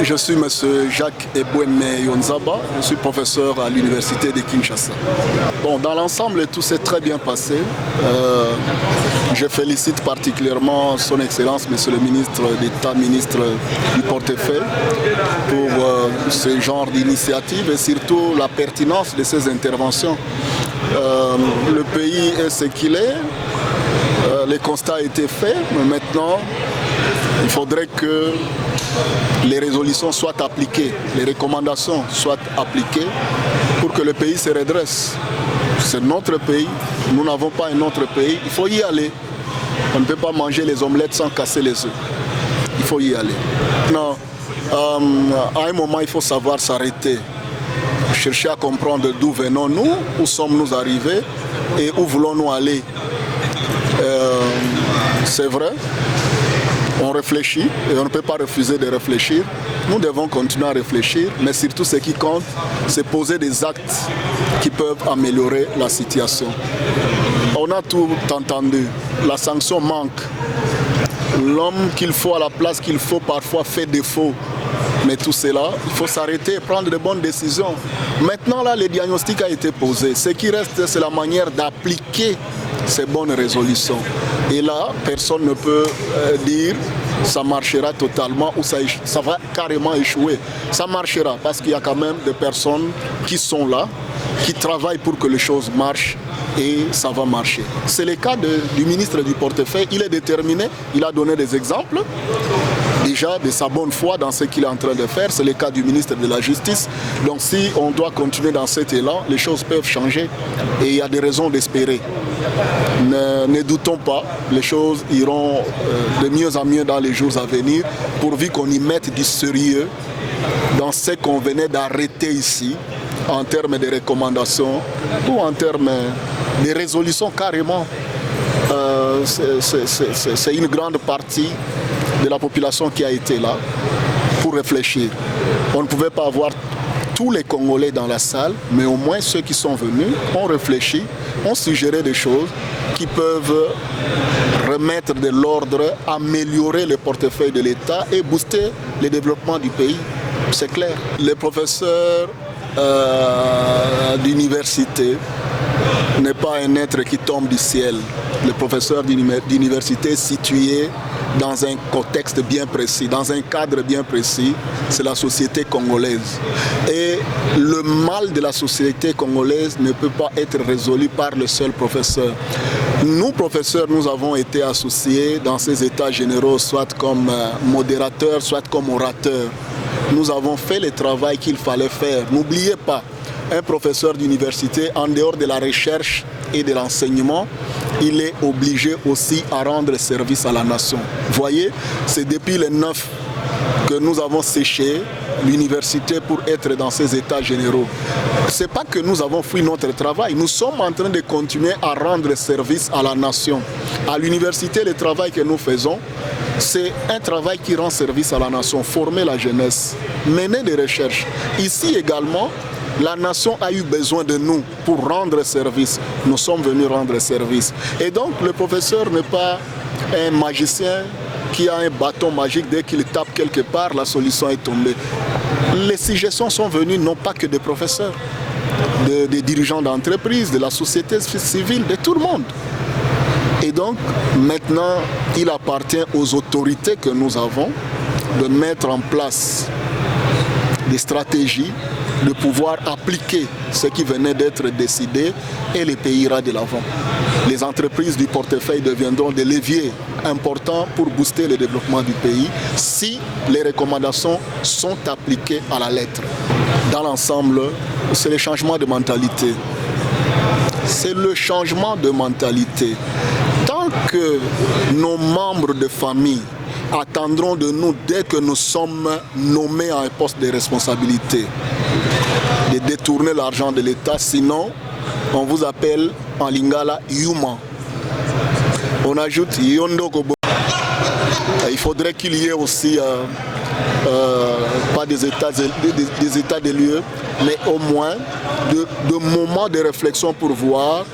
Je suis M. Jacques Eboueme Yonzaba, je suis professeur à l'université de Kinshasa. Bon, dans l'ensemble, tout s'est très bien passé. Je félicite particulièrement son Excellence, M. le ministre d'État, ministre du portefeuille, pour ce genre d'initiative et surtout la pertinence de ces interventions. Le pays est ce qu'il est, les constats ont été faits, mais maintenant, il faudrait que les résolutions soient appliquées, les recommandations soient appliquées pour que le pays se redresse. C'est notre pays, nous n'avons pas un autre pays, il faut y aller. On ne peut pas manger les omelettes sans casser les œufs. Il faut y aller. Non, à un moment, il faut savoir s'arrêter. Chercher à comprendre d'où venons-nous, où sommes-nous arrivés et où voulons-nous aller. C'est vrai, on réfléchit et on ne peut pas refuser de réfléchir. Nous devons continuer à réfléchir, mais surtout ce qui compte, c'est poser des actes qui peuvent améliorer la situation. On a tout entendu, la sanction manque. L'homme qu'il faut à la place qu'il faut parfois fait défaut. Mais tout cela, il faut s'arrêter et prendre de bonnes décisions. Maintenant, là, le diagnostic a été posé. Ce qui reste, c'est la manière d'appliquer ces bonnes résolutions. Et là, personne ne peut dire ça marchera totalement ou ça va carrément échouer. Ça marchera parce qu'il y a quand même des personnes qui sont là, qui travaillent pour que les choses marchent et ça va marcher. C'est le cas du ministre du portefeuille. Il est déterminé, il a donné des exemples déjà de sa bonne foi dans ce qu'il est en train de faire. C'est le cas du ministre de la Justice. Donc si on doit continuer dans cet élan, les choses peuvent changer et il y a des raisons d'espérer. Ne doutons pas, les choses iront de mieux en mieux dans les jours à venir, pourvu qu'on y mette du sérieux dans ce qu'on venait d'arrêter ici, en termes de recommandations ou en termes de résolutions carrément. C'est une grande partie de la population qui a été là pour réfléchir. On ne pouvait pas avoir tous les Congolais dans la salle, mais au moins ceux qui sont venus ont réfléchi, ont suggéré des choses qui peuvent remettre de l'ordre, améliorer le portefeuille de l'État et booster le développement du pays. C'est clair. Les professeurs d'université n'est pas un être qui tombe du ciel. Le professeur d'université est situé dans un contexte bien précis, dans un cadre bien précis, c'est la société congolaise. Et le mal de la société congolaise ne peut pas être résolu par le seul professeur. Nous, professeurs, nous avons été associés dans ces états généraux, soit comme modérateurs, soit comme orateurs. Nous avons fait le travail qu'il fallait faire. N'oubliez pas, un professeur d'université, en dehors de la recherche et de l'enseignement, il est obligé aussi à rendre service à la nation. Vous voyez, c'est depuis le 9 que nous avons séché l'université pour être dans ces états généraux. Ce n'est pas que nous avons fui notre travail, nous sommes en train de continuer à rendre service à la nation. À l'université, le travail que nous faisons, c'est un travail qui rend service à la nation, former la jeunesse, mener des recherches. Ici également, la nation a eu besoin de nous pour rendre service. Nous sommes venus rendre service. Et donc, le professeur n'est pas un magicien qui a un bâton magique. Dès qu'il tape quelque part, la solution est tombée. Les suggestions sont venues non pas que des professeurs, des dirigeants d'entreprise, de la société civile, de tout le monde. Et donc, maintenant, il appartient aux autorités que nous avons de mettre en place des stratégies, de pouvoir appliquer ce qui venait d'être décidé et le pays ira de l'avant. Les entreprises du portefeuille deviendront des leviers importants pour booster le développement du pays si les recommandations sont appliquées à la lettre. Dans l'ensemble, c'est le changement de mentalité. C'est le changement de mentalité. Tant que nos membres de famille attendront de nous dès que nous sommes nommés à un poste de responsabilité de détourner l'argent de l'État, sinon on vous appelle en lingala Yuma. On ajoute Yondo Gobo. Il faudrait qu'il y ait aussi pas des états de lieu, mais au moins de moments de réflexion pour voir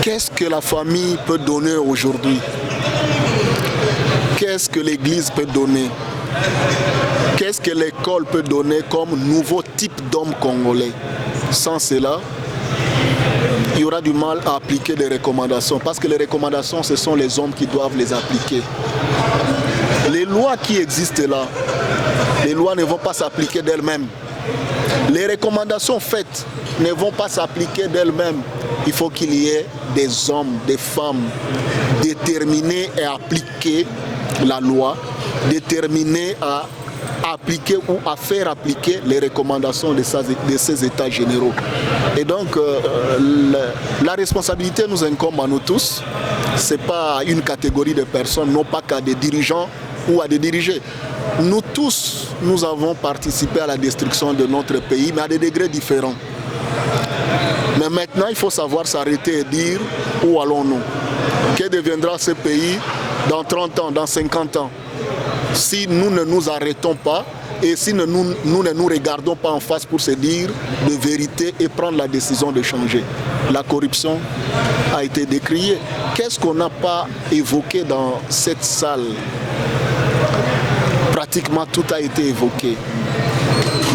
qu'est-ce que la famille peut donner aujourd'hui, qu'est-ce que l'Église peut donner. qu'est-ce que l'école peut donner comme nouveau type d'homme congolais? Sans cela, il y aura du mal à appliquer les recommandations, parce que les recommandations, ce sont les hommes qui doivent les appliquer. Les lois qui existent là, les lois ne vont pas s'appliquer d'elles-mêmes. Les recommandations faites ne vont pas s'appliquer d'elles-mêmes. Il faut qu'il y ait des hommes, des femmes déterminés à appliquer la loi, déterminés à appliquer ou à faire appliquer les recommandations de ces états généraux. Et donc, la responsabilité nous incombe à nous tous. Ce n'est pas une catégorie de personnes, non pas qu'à des dirigeants ou à des dirigés. Nous tous, nous avons participé à la destruction de notre pays, mais à des degrés différents. Mais maintenant, il faut savoir s'arrêter et dire où allons-nous? Que deviendra ce pays dans 30 ans, dans 50 ans? Si nous ne nous arrêtons pas et si nous ne nous regardons pas en face pour se dire de vérité et prendre la décision de changer. La corruption a été décriée. Qu'est-ce qu'on n'a pas évoqué dans cette salle? Pratiquement tout a été évoqué.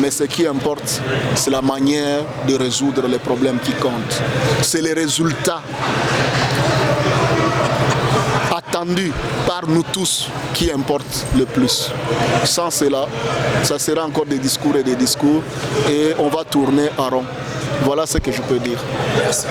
Mais ce qui importe, c'est la manière de résoudre les problèmes qui comptent. C'est les résultats attendus par nous tous qui importent le plus. Sans cela, ça sera encore des discours et on va tourner en rond. Voilà ce que je peux dire. Merci.